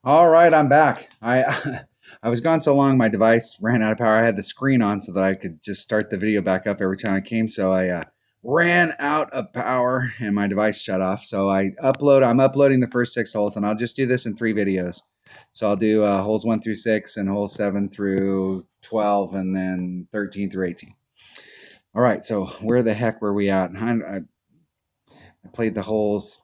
All right, I'm back. I I was gone so long, my device ran out of power. I had the screen on so that I could just start the video back up every time I came. So I ran out of power and my device shut off. So I'm uploading the first 6 holes, and I'll just do this in 3 videos. So I'll do holes 1 through 6 and holes 7 through 12, and then 13 through 18. All right, so where the heck were we at? I played the holes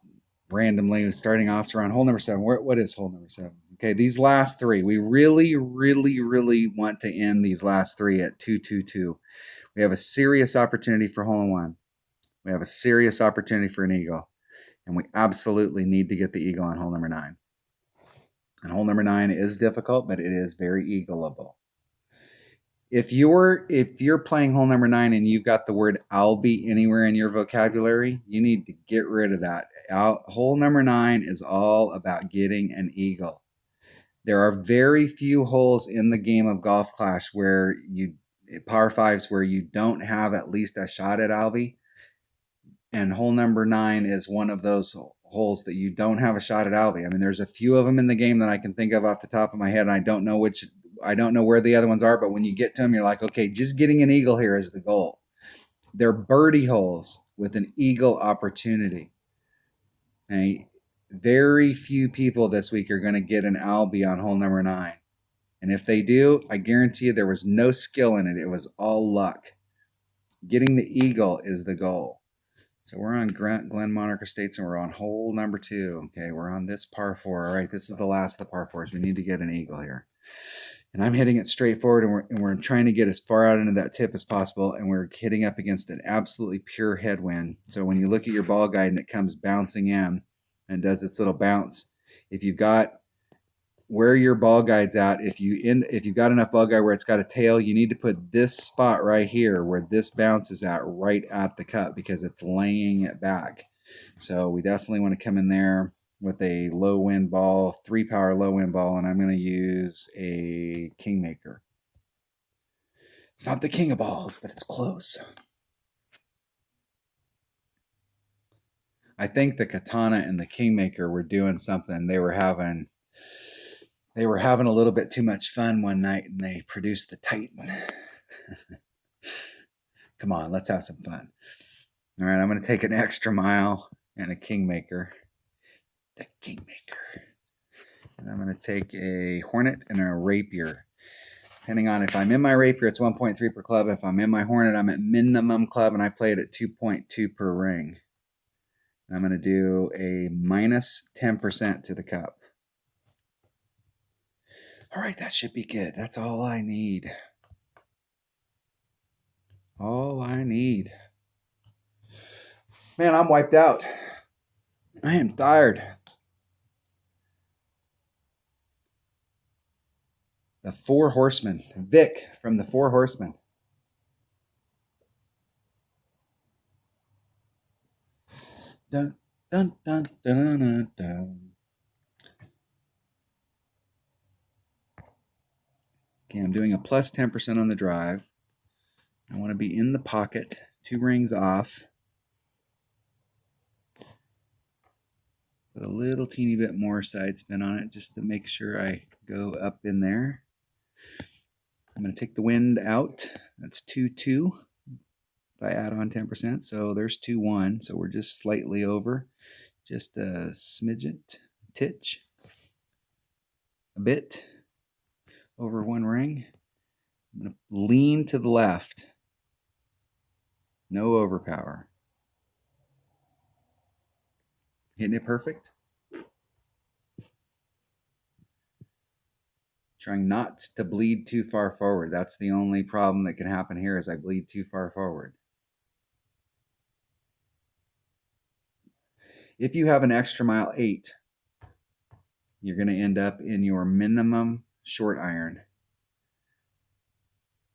randomly, starting off around hole number 7. What is hole number 7? Okay, these last three, we really, really, really want to end these last three at 2-2-2. We have a serious opportunity for hole in one. We have a serious opportunity for an eagle, and we absolutely need to get the eagle on hole number 9. And hole number 9 is difficult, but it is very eagleable. If you're playing hole number 9 and you've got the word "Albie" anywhere in your vocabulary, you need to get rid of that. Hole number 9 is all about getting an eagle. There are very few holes in the game of Golf Clash where par fives where you don't have at least a shot at Albie. And hole number 9 is one of those holes that you don't have a shot at Albie. I mean, there's a few of them in the game that I can think of off the top of my head, and I don't know where the other ones are, but when you get to them, you're like, okay, just getting an eagle here is the goal. They're birdie holes with an eagle opportunity. Okay? Very few people this week are going to get an Albie on hole number 9. And if they do, I guarantee you there was no skill in it. It was all luck. Getting the eagle is the goal. So we're on Glen Monarch Estates, and we're on hole number 2. Okay, we're on this par 4. All right, this is the last of the par 4s. We need to get an eagle here. And I'm hitting it straight forward, and we're trying to get as far out into that tip as possible, and we're hitting up against an absolutely pure headwind. So when you look at your ball guide and it comes bouncing in and does its little bounce, if you've got where your ball guide's at, if you've got enough ball guide where it's got a tail, you need to put this spot right here where this bounces at, right at the cup, because it's laying it back. So we definitely want to come in there with a low wind ball, 3-power low wind ball, and I'm going to use a Kingmaker. It's not the king of balls, but it's close. I think the Katana and the Kingmaker were doing something. They were having a little bit too much fun one night, and they produced the Titan. Come on, let's have some fun. All right, I'm going to take an extra mile and a Kingmaker. The Kingmaker. And I'm going to take a Hornet and a Rapier. Depending on if I'm in my Rapier, it's 1.3 per club. If I'm in my Hornet, I'm at minimum club, and I play it at 2.2 per ring. And I'm going to do a minus 10% to the cup. All right, that should be good. That's all I need. All I need. Man, I'm wiped out. I am tired. The Four Horsemen. Vic from the Four Horsemen. Dun, dun, dun, dun, dun, dun. Okay, I'm doing a plus 10% on the drive. I want to be in the pocket, 2 rings off. Put a little teeny bit more side spin on it just to make sure I go up in there. I'm going to take the wind out. That's 2-2 if I add on 10%. So there's 2-1. So we're just slightly over. Just a smidget, titch, a bit over 1 ring. I'm going to lean to the left. No overpower. Hitting it perfect. Trying not to bleed too far forward. That's the only problem that can happen here, is I bleed too far forward. If you have an extra mile 8, you're going to end up in your minimum short iron.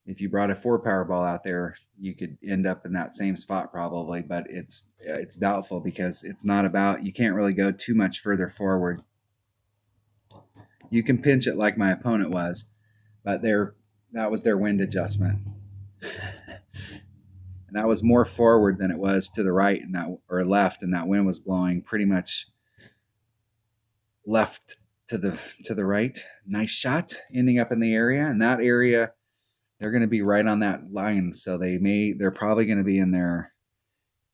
If you brought a 4-power ball out there, you could end up in that same spot probably, but it's doubtful, because it's not about, you can't really go too much further forward. You can pinch it like my opponent was, but that was their wind adjustment. And that was more forward than it was to the right, or left, and that wind was blowing pretty much left to the right. Nice shot, ending up in the area. And that area, they're going to be right on that line. So they're probably going to be in their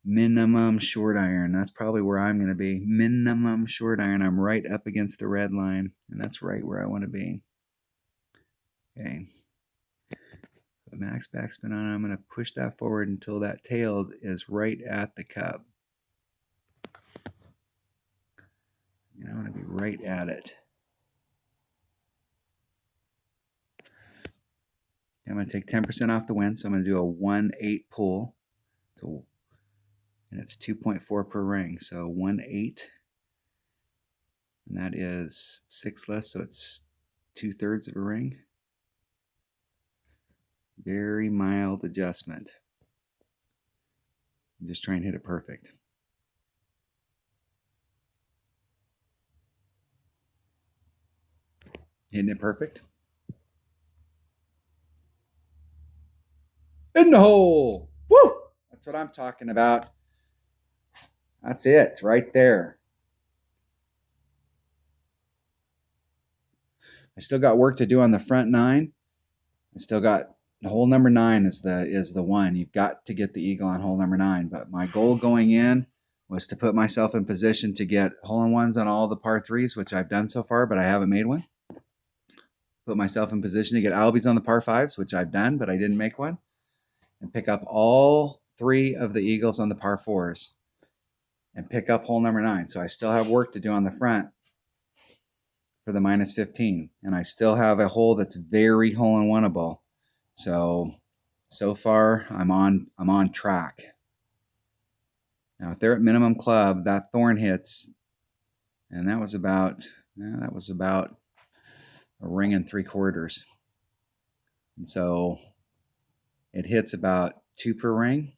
minimum short iron. That's probably where I'm going to be. Minimum short iron. I'm right up against the red line, and that's right where I want to be. Okay. Put max backspin on. I'm going to push that forward until that tail is right at the cup. And I want to be right at it. I'm going to take 10% off the wind, so I'm going to do a 1/8 pull. So, and it's 2.4 per ring, so 1/8. And that is 6 less, so it's 2/3 of a ring. Very mild adjustment. I'm just trying to hit it perfect. Hitting it perfect. In the hole. Woo! That's what I'm talking about. That's it, right there. I still got work to do on the front 9. I still got hole number 9 is the one. You've got to get the eagle on hole number 9. But my goal going in was to put myself in position to get hole-in-ones on all the par 3s, which I've done so far, but I haven't made one. Put myself in position to get albies on the par 5s, which I've done, but I didn't make one. And pick up all 3 of the eagles on the par 4s. And pick up hole number 9. So I still have work to do on the front for the -15. And I still have a hole that's very hole-in-oneable. So far I'm on track. Now if they're at minimum club, that thorn hits, and that was about a ring and 3/4. And so it hits about 2 per ring.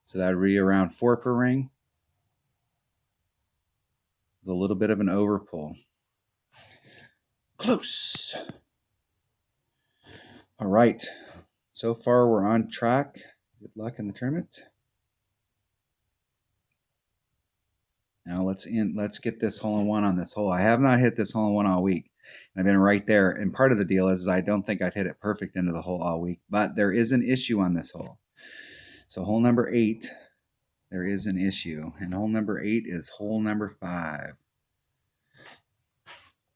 So that would be around 4 per ring. With a little bit of an overpull. Close. All right. So far we're on track. Good luck in the tournament. Now let's get this hole-in-one on this hole. I have not hit this hole-in-one all week. I've been right there. And part of the deal is I don't think I've hit it perfect into the hole all week. But there is an issue on this hole. So hole number 8, there is an issue. And hole number 8 is hole number 5.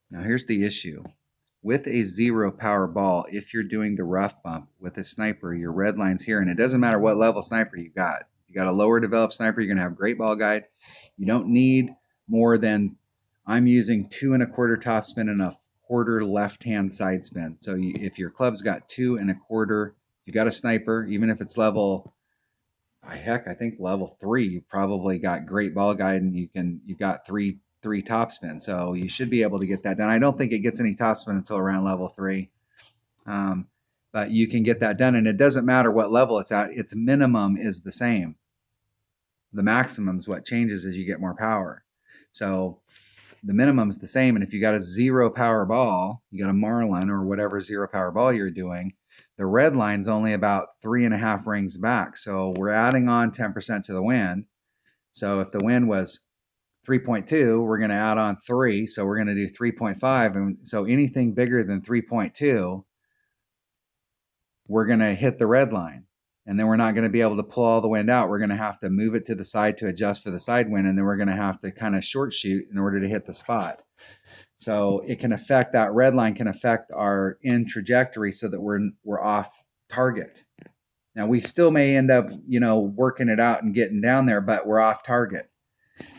Now here's the issue. With a 0 power ball, if you're doing the rough bump with a sniper, your red line's here. And it doesn't matter what level sniper you got. If you got a lower developed sniper, you're going to have great ball guide. You don't need more than, I'm using 2 1/4 topspin and a 1/4 left-hand side spin. So if your club's got 2 1/4, if you got a sniper, even if it's level, heck, I think level 3, you probably got great ball guide, and you've got three topspin. So you should be able to get that done. I don't think it gets any topspin until around level 3. But you can get that done, and it doesn't matter what level it's at. Its minimum is the same. The maximum's what changes as you get more power. So the minimum's the same, and if you got a 0 power ball, you got a Marlin or whatever 0 power ball you're doing, the red line's only about 3.5 rings back. So we're adding on 10% to the wind. So if the wind was 3.2, we're going to add on 3. So we're going to do 3.5. And so anything bigger than 3.2, we're going to hit the red line. And then we're not going to be able to pull all the wind out. We're going to have to move it to the side to adjust for the side wind. And then we're going to have to kind of short shoot in order to hit the spot. So it can affect, that red line can affect our end trajectory so that we're off target. Now we still may end up, working it out and getting down there, but we're off target.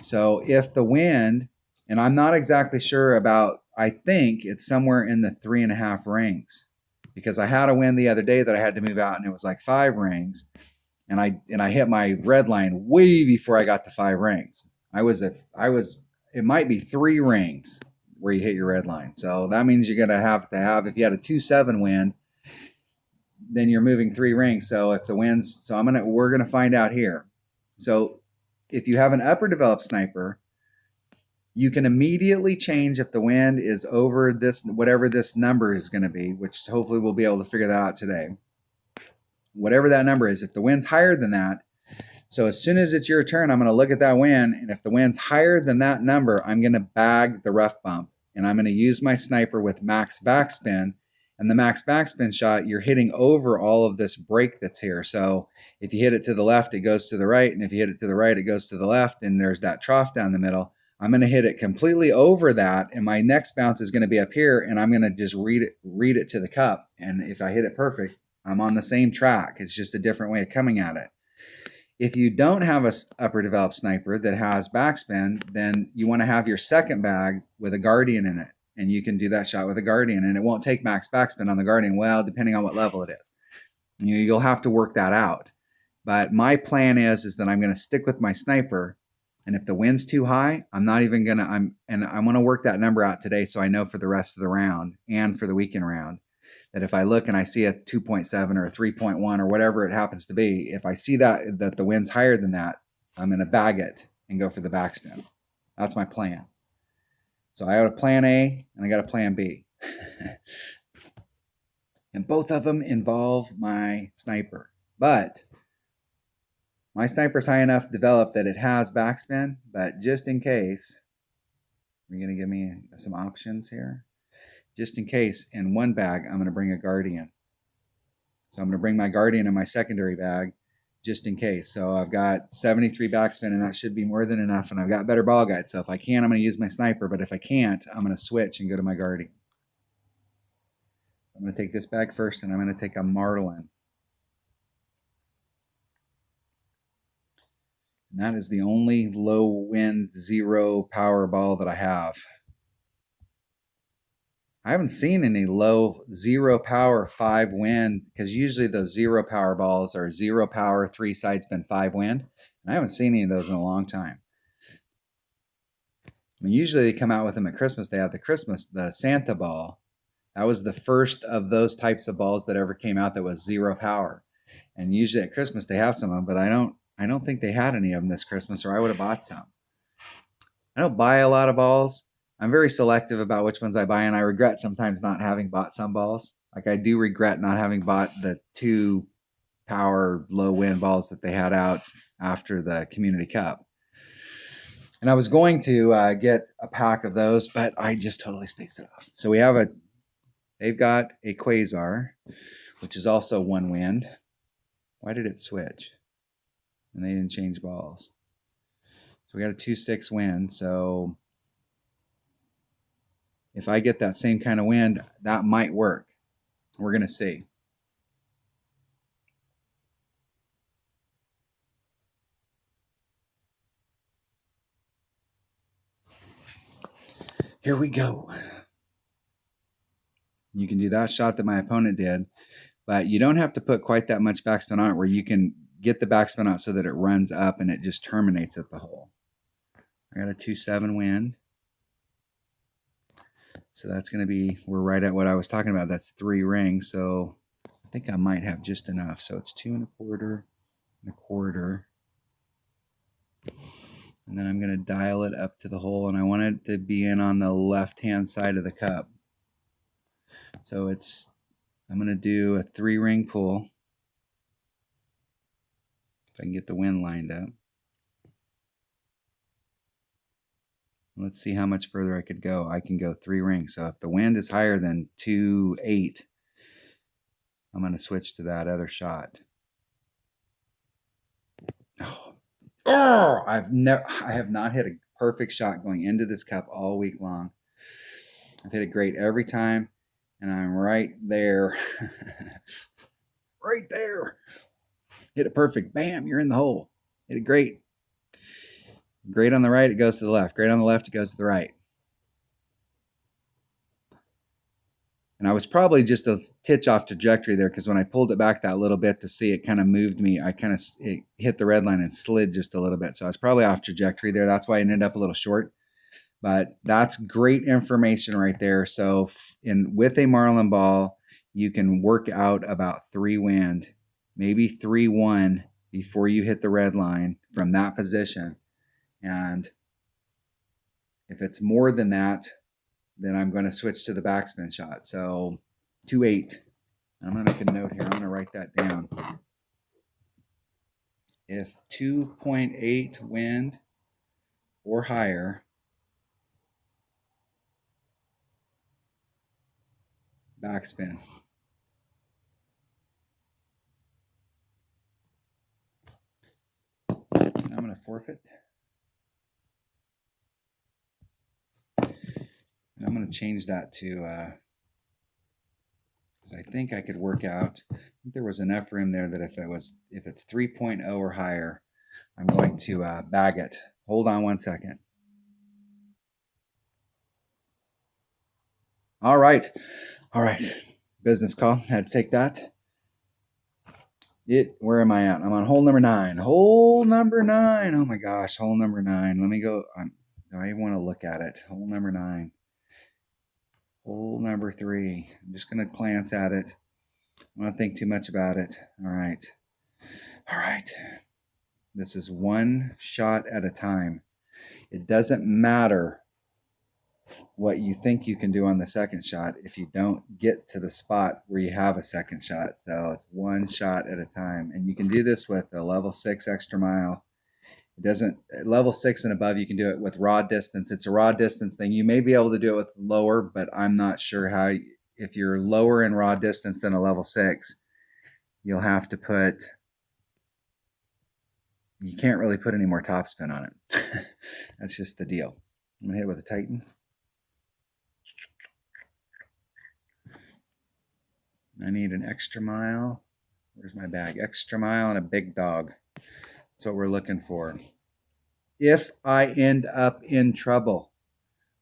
So if the wind, and I'm not exactly sure about, I think it's somewhere in the 3.5 rings, because I had a wind the other day that I had to move out, and it was like 5 rings, and I hit my red line way before I got to 5 rings. It might be 3 rings where you hit your red line. So that means you're going to have, if you had a 2.7 wind, then you're moving 3 rings. So if the wind's, we're going to find out here. So if you have an upper developed sniper, you can immediately change if the wind is over this, whatever this number is going to be, which hopefully we'll be able to figure that out today. Whatever that number is, if the wind's higher than that, So as soon as it's your turn, I'm going to look at that wind, and if the wind's higher than that number, I'm going to bag the rough bump, and I'm going to use my sniper with max backspin. And the max backspin shot, you're hitting over all of this break that's here. So if you hit it to the left, it goes to the right, and if you hit it to the right, it goes to the left, and there's that trough down the middle. I'm going to hit it completely over that, and my next bounce is going to be up here, and I'm going to just read it to the cup. And if I hit it perfect, I'm on the same track. It's just a different way of coming at it. If you don't have a upper developed sniper that has backspin, then you want to have your second bag with a Guardian in it. And you can do that shot with a Guardian, and it won't take max backspin on the Guardian. Well, depending on what level it is. You'll have to work that out. But my plan is that I'm going to stick with my sniper. And if the wind's too high, I'm not even going to, I'm going to work that number out today so I know for the rest of the round and for the weekend round that if I look and I see a 2.7 or a 3.1 or whatever it happens to be, if I see that the wind's higher than that, I'm going to bag it and go for the backspin. That's my plan. So I got a plan A and I got a plan B. And both of them involve my sniper. But my sniper's high enough developed that it has backspin, but just in case, you're going to give me some options here. Just in case, in one bag, I'm going to bring a Guardian. So I'm going to bring my Guardian in my secondary bag just in case. So I've got 73 backspin, and that should be more than enough, and I've got better ball guide. So if I can, I'm going to use my sniper, but if I can't, I'm going to switch and go to my Guardian. I'm going to take this bag first, and I'm going to take a Marlin. And that is the only low wind, zero power ball that I have. I haven't seen any low, zero power, 5 wind, because usually those zero power balls are 0 power, 3 side spin, 5 wind. And I haven't seen any of those in a long time. I mean, usually they come out with them at Christmas. They have the Santa ball. That was the first of those types of balls that ever came out that was 0 power. And usually at Christmas they have some of them, but I don't think they had any of them this Christmas, or I would have bought some. I don't buy a lot of balls. I'm very selective about which ones I buy, and I regret sometimes not having bought some balls. Like I do regret not having bought the 2 power low wind balls that they had out after the Community Cup. And I was going to get a pack of those, but I just totally spaced it off. So they've got a Quasar, which is also 1 wind. Why did it switch? And they didn't change balls. So we got a 2.6 wind. So if I get that same kind of wind, that might work. We're going to see. Here we go. You can do that shot that my opponent did, but you don't have to put quite that much backspin on it where you can get the backspin out so that it runs up and it just terminates at the hole. I got a 2.7 wind. So that's going to be, we're right at what I was talking about. That's 3 rings. So I think I might have just enough. So it's 2 1/4 and 1/4. And then I'm going to dial it up to the hole, and I want it to be in on the left-hand side of the cup. So I'm going to do a 3-ring pull. If I can get the wind lined up. Let's see how much further I could go. I can go 3 rings. So if the wind is higher than 2.8, I'm going to switch to that other shot. Oh, I have not hit a perfect shot going into this cup all week long. I've hit it great every time, and I'm right there. Right there. Hit it perfect. Bam, you're in the hole. Hit it great. Great on the right, it goes to the left. Great on the left, it goes to the right. And I was probably just a titch off trajectory there because when I pulled it back that little bit to see, it kind of moved me. It hit the red line and slid just a little bit. So I was probably off trajectory there. That's why I ended up a little short. But that's great information right there. So with a Marlin ball, you can work out about 3 wind, maybe 3-1 before you hit the red line from that position. And if it's more than that, then I'm going to switch to the backspin shot. So 2.8. I'm going to make a note here. I'm going to write that down. If 2.8 wind or higher, backspin. I'm going to forfeit. And I'm going to change that to, because I think I could work out, I think there was enough room there that if it's 3.0 or higher, I'm going to bag it. Hold on 1 second. All right. Business call. Had to take that. Where am I at? I'm on hole number 9. Hole number 9. Oh my gosh, hole number 9. Let me go. Do I even want to look at it? Hole number 9. Hole number 3. I'm just going to glance at it. I don't want to think too much about it. All right. This is one shot at a time. It doesn't matter what you think you can do on the second shot if you don't get to the spot where you have a second shot. So it's one shot at a time. And you can do this with a level 6 extra mile. It doesn't, level 6 and above, you can do it with raw distance. It's a raw distance thing. You may be able to do it with lower, but I'm not sure how. If you're lower in raw distance than a level 6, you'll have to put, you can't really put any more topspin on it. That's just the deal. I'm going to hit it with a Titan. I need an extra mile. Where's my bag? Extra mile and a big dog. That's what we're looking for. If I end up in trouble,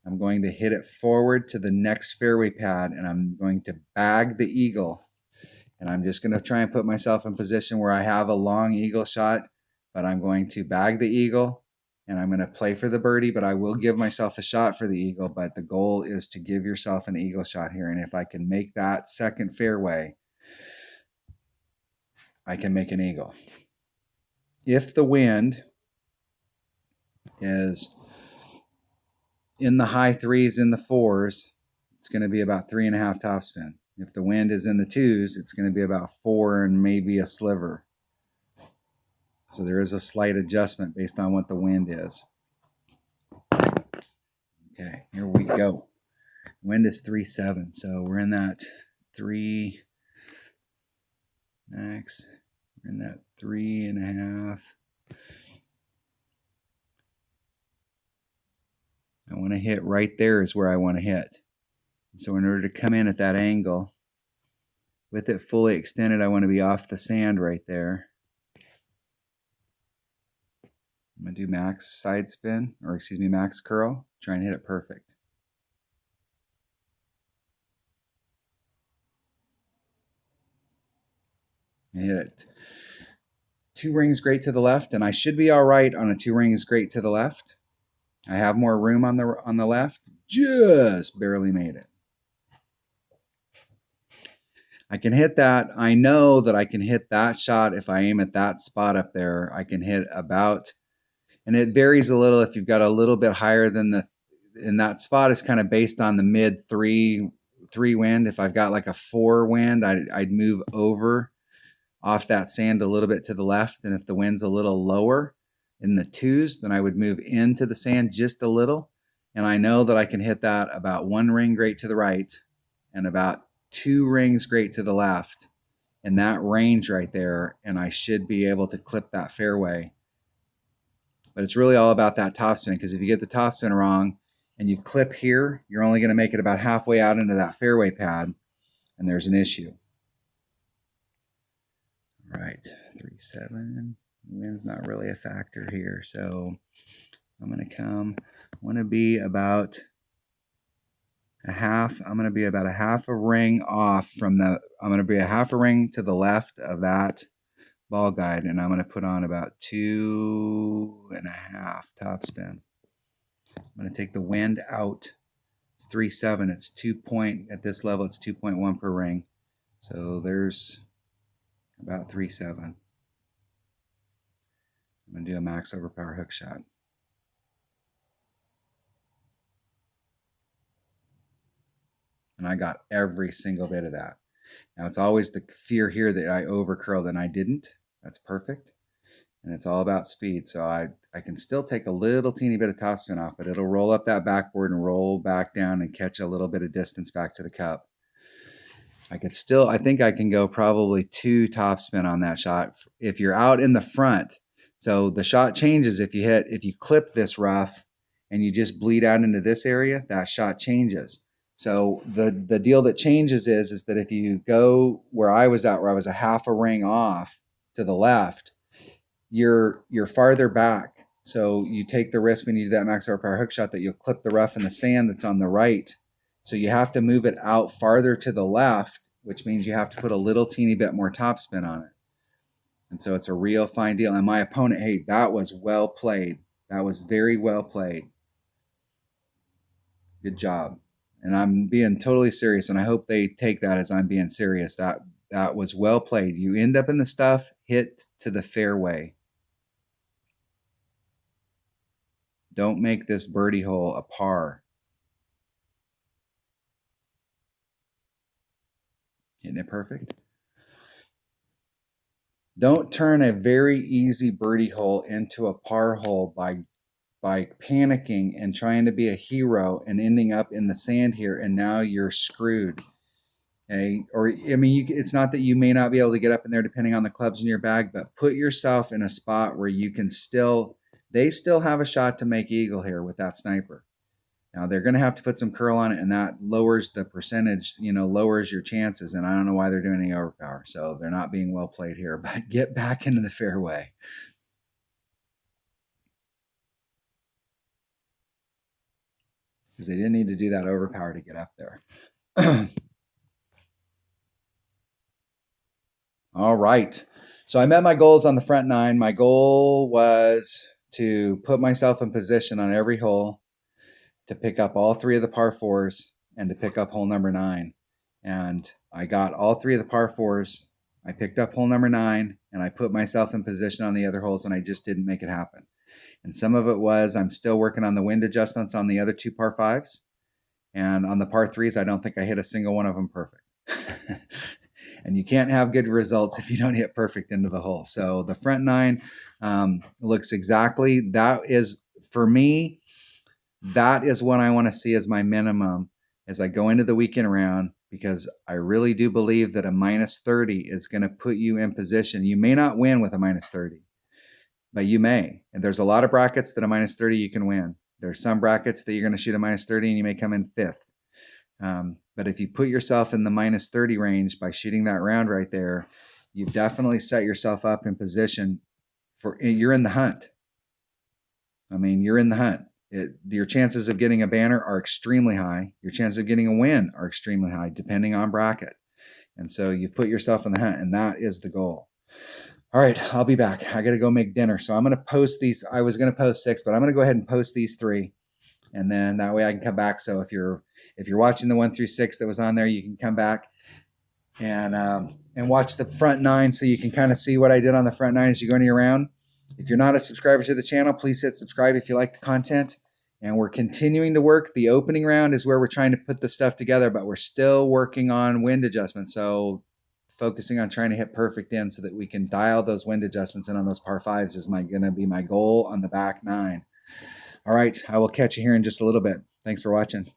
I'm going to hit it forward to the next fairway pad, and I'm going to bag the eagle. And I'm just going to try and put myself in position where I have a long eagle shot, but I'm going to bag the eagle, and I'm going to play for the birdie, but I will give myself a shot for the eagle. But the goal is to give yourself an eagle shot here. And if I can make that second fairway, I can make an eagle. If the wind is in the high 3s, in the 4s, it's going to be about 3.5 topspin. If the wind is in the 2s, it's going to be about 4 and maybe a sliver. So there is a slight adjustment based on what the wind is. Okay, here we go. Wind is 3.7, so we're in that 3 max. We're in that 3.5. I want to hit right there is where I want to hit. So in order to come in at that angle, with it fully extended, I want to be off the sand right there. I'm going to do max side spin, or excuse me, max curl. Try and hit it perfect. And hit it 2 rings great to the left, and I should be all right on a 2 rings great to the left. I have more room on the left. Just barely made it. I can hit that. I know that I can hit that shot if I aim at that spot up there. I can hit about, and it varies a little if you've got a little bit higher than and that spot is kind of based on the mid 3 wind. If I've got like a 4 wind, I'd move over off that sand a little bit to the left. And if the wind's a little lower in the 2s, then I would move into the sand just a little. And I know that I can hit that about 1 ring great to the right and about 2 rings great to the left in that range right there. And I should be able to clip that fairway. But it's really all about that topspin, because if you get the topspin wrong and you clip here, you're only going to make it about halfway out into that fairway pad, and there's an issue. All right, 3.7. Wind's not really a factor here, so I'm going to I want to be about a half. I'm going to be about a half a ring off from I'm going to be a half a ring to the left of that ball guide, and I'm going to put on about 2.5 topspin. I'm going to take the wind out. It's 3.7. It's 2 at this level, it's 2.1 per ring. So there's about 3.7. I'm going to do a max overpower hook shot. And I got every single bit of that. Now it's always the fear here that I overcurled and I didn't. That's perfect. and it's all about speed. So I can still take a little teeny bit of topspin off, but it'll roll up that backboard and roll back down and catch a little bit of distance back to the cup. I think I can go probably 2 topspin on that shot if you're out in the front. So the shot changes if you clip this rough and you just bleed out into this area, that shot changes. So the deal that changes is that if you go where I was at, where I was a half a ring off to the left, you're farther back. So you take the risk when you do that max horsepower hook shot that you'll clip the rough in the sand that's on the right. So you have to move it out farther to the left, which means you have to put a little teeny bit more topspin on it. And so it's a real fine deal. And my opponent, hey, that was well played. That was very well played. Good job. And I'm being totally serious, and I hope they take that as I'm being serious. That was well played. You end up in the stuff, hit to the fairway. Don't make this birdie hole a par. Hitting it perfect. Don't turn a very easy birdie hole into a par hole by panicking and trying to be a hero and ending up in the sand here, and now you're screwed. Okay? Or I mean, it's not that you may not be able to get up in there depending on the clubs in your bag, but put yourself in a spot where you can they still have a shot to make eagle here with that sniper. Now they're going to have to put some curl on it, and that lowers the percentage, lowers your chances. And I don't know why they're doing any overpower. So they're not being well played here, but get back into the fairway. Because they didn't need to do that overpower to get up there. All right. So I met my goals on the front 9. My goal was to put myself in position on every hole to pick up all 3 of the par 4s and to pick up hole number 9. And I got all 3 of the par 4s. I picked up hole number 9, and I put myself in position on the other holes, and I just didn't make it happen. And some of it was I'm still working on the wind adjustments on the other 2 par 5s. And on the par 3s, I don't think I hit a single one of them perfect. And you can't have good results if you don't hit perfect into the hole. So the front 9 looks exactly, that is, for me, that is what I want to see as my minimum as I go into the weekend round, because I really do believe that a minus 30 is going to put you in position. You may not win with a minus 30, but you may. And there's a lot of brackets that a minus 30 you can win. There's some brackets that you're going to shoot a minus 30 and you may come in 5th. But if you put yourself in the minus 30 range by shooting that round right there, you've definitely set yourself up in position you're in the hunt. I mean, you're in the hunt. Your chances of getting a banner are extremely high. Your chances of getting a win are extremely high, depending on bracket. And so you've put yourself in the hunt, and that is the goal. All right, I'll be back. I got to go make dinner. So I'm going to post these. I was going to post 6, but I'm going to go ahead and post these 3. And then that way I can come back. So if you're watching the 1 through 6 that was on there, you can come back and watch the front 9 so you can kind of see what I did on the front 9 as you go into your round. If you're not a subscriber to the channel, please hit subscribe if you like the content. And we're continuing to work. The opening round is where we're trying to put the stuff together, but we're still working on wind adjustments. So focusing on trying to hit perfect in so that we can dial those wind adjustments in on those par 5s is going to be my goal on the back 9. All right, I will catch you here in just a little bit. Thanks for watching.